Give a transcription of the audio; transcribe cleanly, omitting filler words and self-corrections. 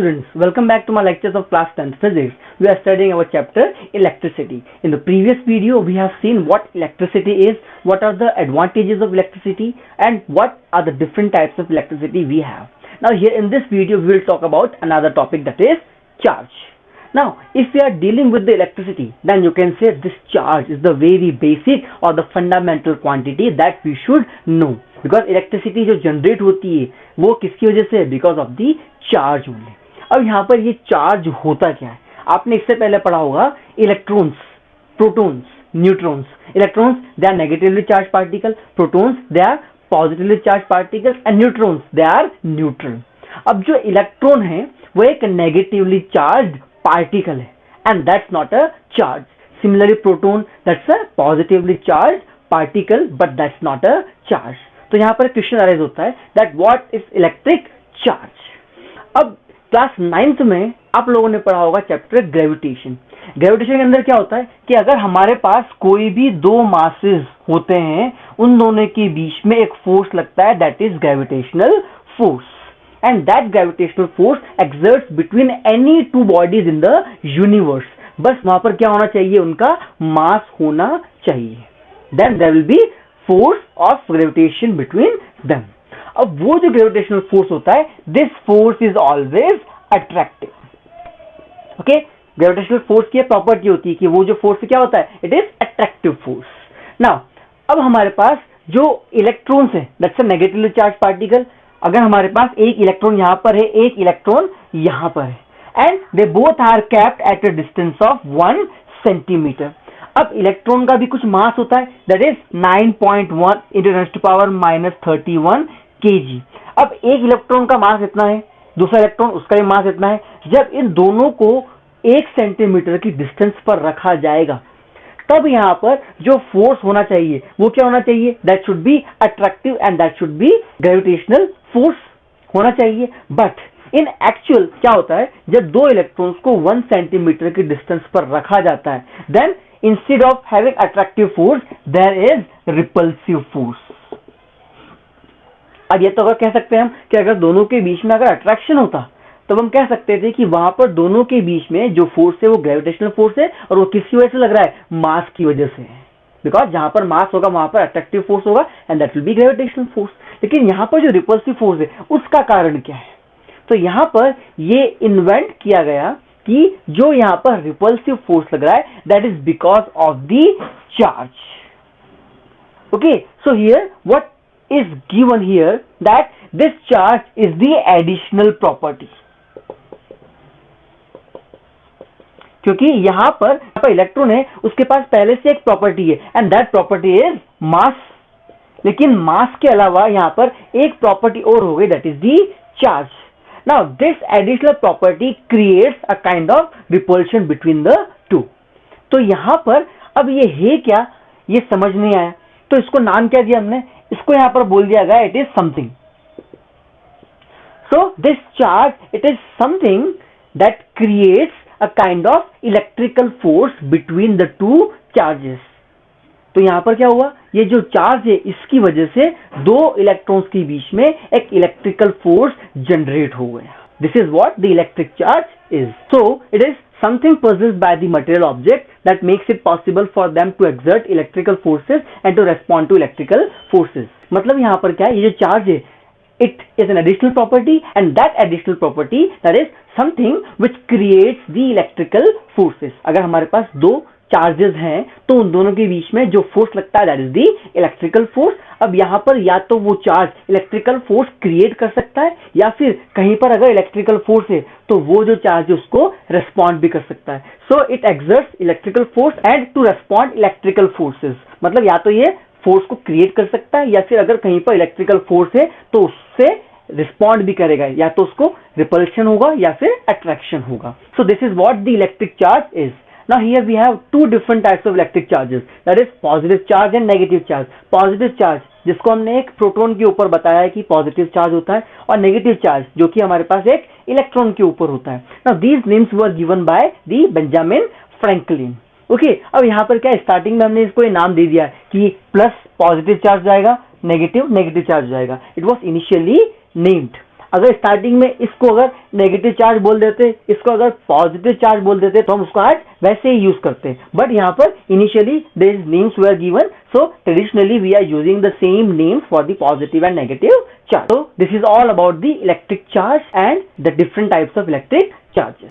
students, welcome back to my lectures of class 10th physics. We are studying our chapter electricity. In the previous video, we have seen what electricity is, what are the advantages of electricity, and what are the different types of electricity we have. Now here in this video, we will talk about another topic, that is charge. Now, if we are dealing with the electricity, then you can say this charge is the very basic or the fundamental quantity that we should know. Because electricity जो generate होती है वो किसकी वजह से है? Because of the charge only. अब यहाँ पर ये चार्ज होता क्या है? आपने इससे पहले पढ़ा होगा electrons, protons, neutrons. Electrons they are negatively charge particle, protons they are positively charge particle and neutrons they are neutral. अब जो इलेक्ट्रॉन है वो एक नेगेटिवली चार्ज पार्टिकल है and that's not a charge. Similarly proton that's a positively charge particle but that's not a charge. तो यहां पर question arise होता है that what is electric charge. अब क्लास 9th में आप लोगों ने पढ़ा होगा चैप्टर ग्रेविटेशन. ग्रेविटेशन के अंदर क्या होता है कि अगर हमारे पास कोई भी दो मासेस होते हैं, उन दोनों के बीच में एक फोर्स लगता है, that is gravitational force. And that gravitational force exerts between any two bodies in the universe. बस वहां पर क्या होना चाहिए? उनका मास होना चाहिए. Then there will be force of gravitation between them. अब वो जो ग्रेविटेशनल फोर्स होता है, this force is always attractive. Okay, gravitational force की प्रॉपर्टी होती है कि वो जो फोर्स क्या होता है, it is attractive force. Now अब हमारे पास जो इलेक्ट्रॉन्स है, that's a negatively charge particle. अगर हमारे पास एक इलेक्ट्रॉन यहां पर है, एक इलेक्ट्रॉन यहां पर है, and they both are kept at a distance of 1 centimetre. अब इलेक्ट्रॉन का भी कुछ मास होता है, दैट इज 9.1 × 10⁻³ kg. अब एक इलेक्ट्रॉन का मास इतना है, दूसरा इलेक्ट्रॉन उसका भी मास इतना है. जब इन दोनों को 1 सेंटीमीटर की डिस्टेंस पर रखा जाएगा, तब यहां पर जो फोर्स होना चाहिए वो क्या होना चाहिए? That should be attractive and that should be gravitational force होना चाहिए. बट इन एक्चुअल क्या होता है, जब दो इलेक्ट्रॉन्स को 1 सेंटीमीटर की डिस्टेंस पर रखा जाता है, then instead of having attractive force there is repulsive force. अब ये तो अगर कह सकते हैं हम कि अगर दोनों के बीच में अगर अट्रैक्शन होता तो हम कह सकते थे कि वहां पर दोनों के बीच में जो फोर्स है वो ग्रेविटेशनल फोर्स है और वो किसकी वजह से लग रहा है? मास की वजह से है. बिकॉज जहां पर मास होगा वहां पर अट्रैक्टिव फोर्स होगा and that will be gravitational force. लेकिन यहां पर जो रिपल्सिव फोर्स है उसका कारण क्या है? तो यहां पर ये इन्वेंट किया गया कि जो यहां पर रिपल्सिव फोर्स लग रहा है, that is because of the charge. Okay, so here what is given here, that this charge is the additional property. क्योंकि यहां पर इलेक्ट्रॉन है, उसके पास पहले से एक प्रॉपर्टी है and that property is mass. लेकिन मास के अलावा यहां पर एक प्रॉपर्टी और हो गई, that is the charge. Now this additional property creates a kind of repulsion between the two. तो यहां पर अब ये है क्या, ये समझ नहीं आया, तो इसको नाम क्या दिया हमने? इसको यहां पर बोल दिया गया it is something. So this charge, it is something that creates a kind of electrical force between the two charges. तो यहां पर क्या हुआ, ये जो चार्ज है इसकी वजह से दो इलेक्ट्रॉन्स के बीच में एक इलेक्ट्रिकल फोर्स जनरेट हो गया. This is what the electric charge is. So it is something possessed by the material object that makes it possible for them to exert electrical forces and to respond to electrical forces. मतलब यहां पर क्या है, ये जो charge है it is an additional property and that additional property, that is something which creates the electrical forces. अगर हमारे पास दो चार्जेस हैं तो उन दोनों के बीच में जो फोर्स लगता है, that is the electrical force. अब यहां पर या तो वो चार्ज इलेक्ट्रिकल फोर्स क्रिएट कर सकता है, या फिर कहीं पर अगर इलेक्ट्रिकल फोर्स है तो वो जो चार्ज है उसको रेस्पॉन्ड भी कर सकता है. So it exerts electrical force and to respond electrical forces. मतलब या तो ये फोर्स को क्रिएट कर सकता है, या फिर अगर कहीं पर इलेक्ट्रिकल फोर्स है तो उससे रिस्पॉन्ड भी करेगा, या तो उसको रिपल्शन होगा या फिर अट्रैक्शन होगा. So this is what the electric charge is. Now here we have two different types of electric charges, that is positive charge and negative charge. Positive charge जिसको हमने एक प्रोटॉन के ऊपर बताया है कि पॉजिटिव चार्ज होता है, और नेगेटिव चार्ज जो कि हमारे पास एक इलेक्ट्रॉन के ऊपर होता है. Now these names were given by the Benjamin Franklin. Okay, अब यहाँ पर क्या स्टार्टिंग में हमने इसको नाम दे दिया कि प्लस पॉजिटिव चार्ज जाएगा, नेगेटिव चार्ज जाएगा. It was initially named. अगर स्टार्टिंग में इसको अगर नेगेटिव चार्ज बोल देते, इसको अगर पॉजिटिव चार्ज बोल देते, तो हम उसको आज वैसे ही यूज करते हैं. बट यहाँ पर initially their names were given, so traditionally we are using the same names for the positive and negative charge. So this is all about the electric charge and the different types of electric charges.